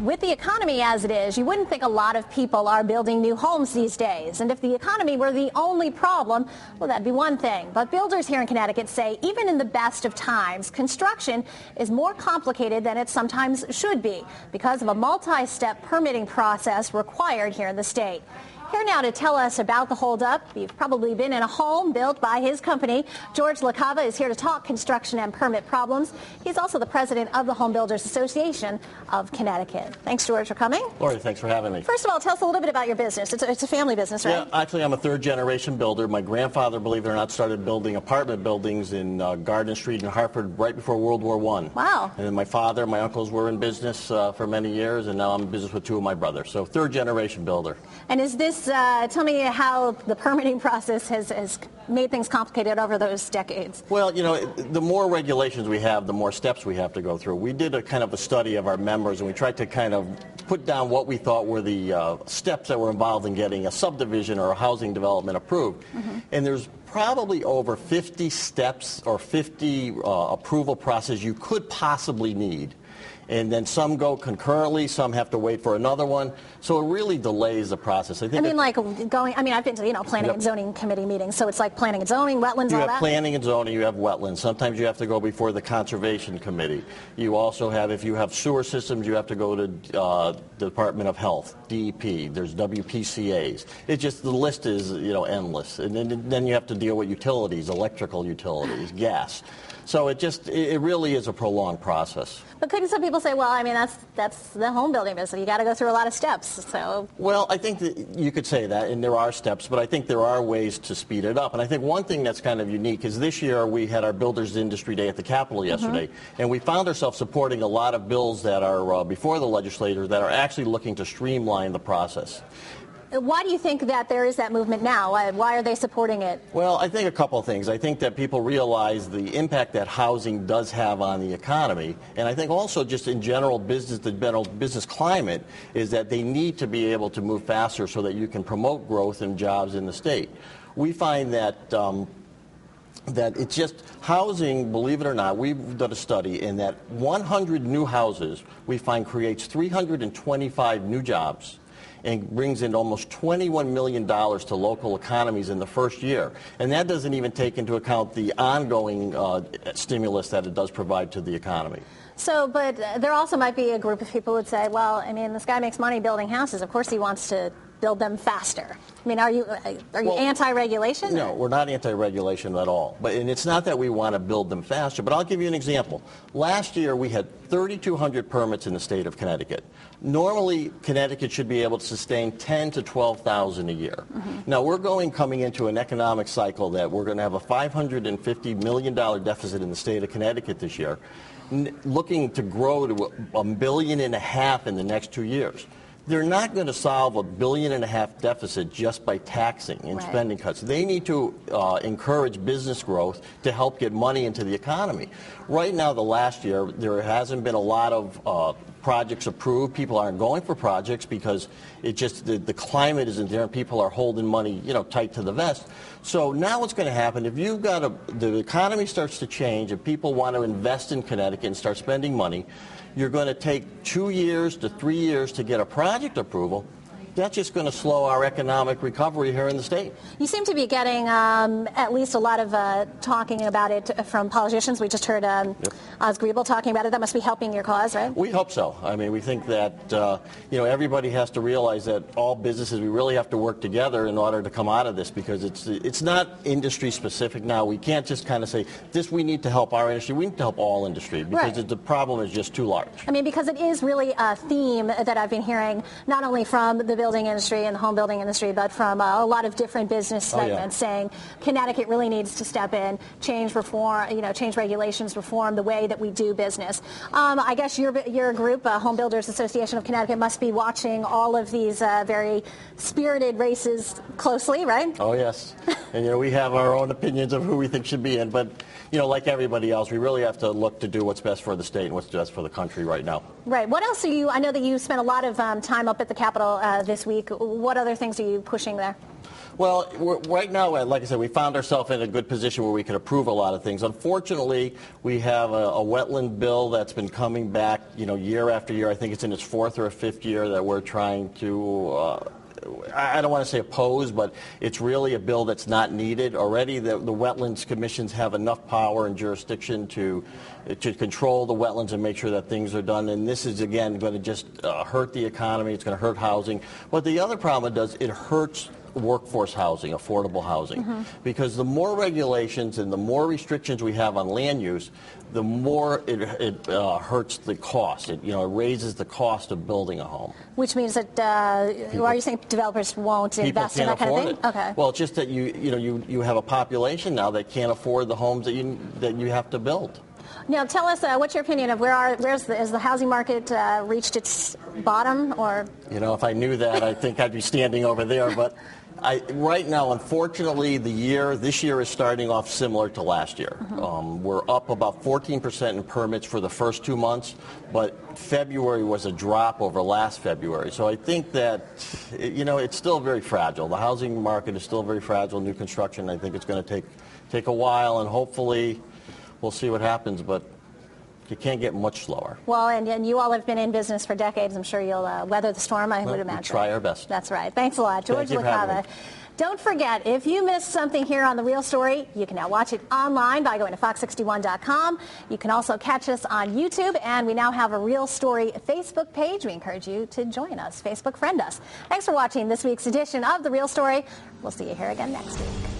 with the economy as it is, you wouldn't think a lot of people are building new homes these days. And if the economy were the only problem, well, that'd be one thing. But builders here in Connecticut say even in the best of times, construction is more complicated than it sometimes should be because of a multi-step permitting process required here in the state. Here now to tell us about the holdup. You've probably been in a home built by his company. George LaCava is here to talk construction and permit problems. He's also the president of the Home Builders Association of Connecticut. Thanks, George, for coming. Lori, thanks for having me. First of all, tell us a little bit about your business. It's a family business, right? Yeah, actually, I'm a third-generation builder. My grandfather, believe it or not, started building apartment buildings in Garden Street in Hartford right before World War I. Wow. And then my father, my uncles were in business for many years, and now I'm in business with two of my brothers. So third-generation builder. And is this, tell me how the permitting process has made things complicated over those decades. Well, you know, the more regulations we have, the more steps we have to go through. We did a kind of a study of our members, and we tried to kind of put down what we thought were the steps that were involved in getting a subdivision or a housing development approved. Mm-hmm. And there's probably over 50 steps or 50 approval processes you could possibly need. And then some go concurrently, some have to wait for another one. So it really delays the process. I've been to, planning and zoning committee meetings. So it's like planning and zoning, wetlands, all that? You have planning and zoning, you have wetlands. Sometimes you have to go before the conservation committee. You also have, if you have sewer systems, you have to go to the Department of Health, DEP. There's WPCAs. It's just, the list is, endless. And then you have to deal with utilities, electrical utilities, gas. So it really is a prolonged process. But couldn't some people say, well, I mean, that's the home building business. You got to go through a lot of steps. So. Well, I think that you could say that, and there are steps, but I think there are ways to speed it up. And I think one thing that's kind of unique is this year we had our Builders Industry Day at the Capitol yesterday, and we found ourselves supporting a lot of bills that are before the legislators that are actually looking to streamline the process. Why do you think that there is that movement now? Why are they supporting it? Well, I think a couple of things. I think that people realize the impact that housing does have on the economy. And I think also just in general the general business climate is that they need to be able to move faster so that you can promote growth and jobs in the state. We find that that it's just housing, believe it or not, we've done a study in that 100 new houses we find creates 325 new jobs and brings in almost $21 million to local economies in the first year. And that doesn't even take into account the ongoing stimulus that it does provide to the economy. So, but there also might be a group of people who would say, well, I mean, this guy makes money building houses. Of course he wants to build them faster. I mean, are you anti-regulation? No, we're not anti-regulation at all. And it's not that we want to build them faster, but I'll give you an example. Last year we had 3,200 permits in the state of Connecticut. Normally, Connecticut should be able to sustain 10,000 to 12,000 a year. Mm-hmm. Now, we're coming into an economic cycle that we're going to have a $550 million deficit in the state of Connecticut this year, looking to grow to $1.5 billion in the next 2 years. They're not going to solve $1.5 billion deficit just by taxing and spending cuts. They need to encourage business growth to help get money into the economy. Right now, the last year, there hasn't been a lot of projects approved. People aren't going for projects because it just the climate isn't there and people are holding money tight to the vest. So now what's going to happen if the economy starts to change and people want to invest in Connecticut and start spending money, you're going to take 2 years to 3 years to get a project approval. That's just going to slow our economic recovery here in the state. You seem to be getting at least a lot of talking about it from politicians. We just heard Oz Griebel talking about it. That must be helping your cause, right? We hope so. I mean, we think that everybody has to realize that all businesses, we really have to work together in order to come out of this because it's not industry specific now. We can't just kind of say, we need to help our industry. We need to help all industry because the problem is just too large. I mean, because it is really a theme that I've been hearing not only from the building industry and the home building industry, but from a lot of different business segments saying Connecticut really needs to step in, change regulations, reform the way that we do business. I guess your group, Home Builders Association of Connecticut, must be watching all of these very spirited races closely, right? Oh, yes. And, we have our own opinions of who we think should be in, but, like everybody else, we really have to look to do what's best for the state and what's best for the country right now. Right. What else I know that you spent a lot of time up at the Capitol this week. What other things are you pushing there? Well, right now, like I said, we found ourselves in a good position where we could approve a lot of things. Unfortunately, we have a wetland bill that's been coming back, year after year. I think it's in its fourth or fifth year that we're trying to I don't want to say oppose, but it's really a bill that's not needed. Already the wetlands commissions have enough power and jurisdiction to control the wetlands and make sure that things are done. And this is, again, going to just hurt the economy. It's going to hurt housing. But the other problem it does, it hurts workforce housing, affordable housing. Because the more regulations and the more restrictions we have on land use, the more it hurts the cost. It raises the cost of building a home. Which means that are you saying developers won't invest in that kind of thing? Okay. Well, it's just that you have a population now that can't afford the homes that you have to build. Now, tell us what's your opinion of has the housing market reached its bottom, or? If I knew that, I think I'd be standing over there, but. Right now, unfortunately, this year is starting off similar to last year. We're up about 14% in permits for the first 2 months, but February was a drop over last February. So I think that, it's still very fragile. The housing market is still very fragile. New construction, I think it's going to take a while, and hopefully we'll see what happens, but it can't get much slower. Well, and you all have been in business for decades. I'm sure you'll weather the storm, I would imagine. We try our best. That's right. Thanks a lot. George LaCava. Don't forget, if you missed something here on The Real Story, you can now watch it online by going to fox61.com. You can also catch us on YouTube, and we now have a Real Story Facebook page. We encourage you to join us. Facebook friend us. Thanks for watching this week's edition of The Real Story. We'll see you here again next week.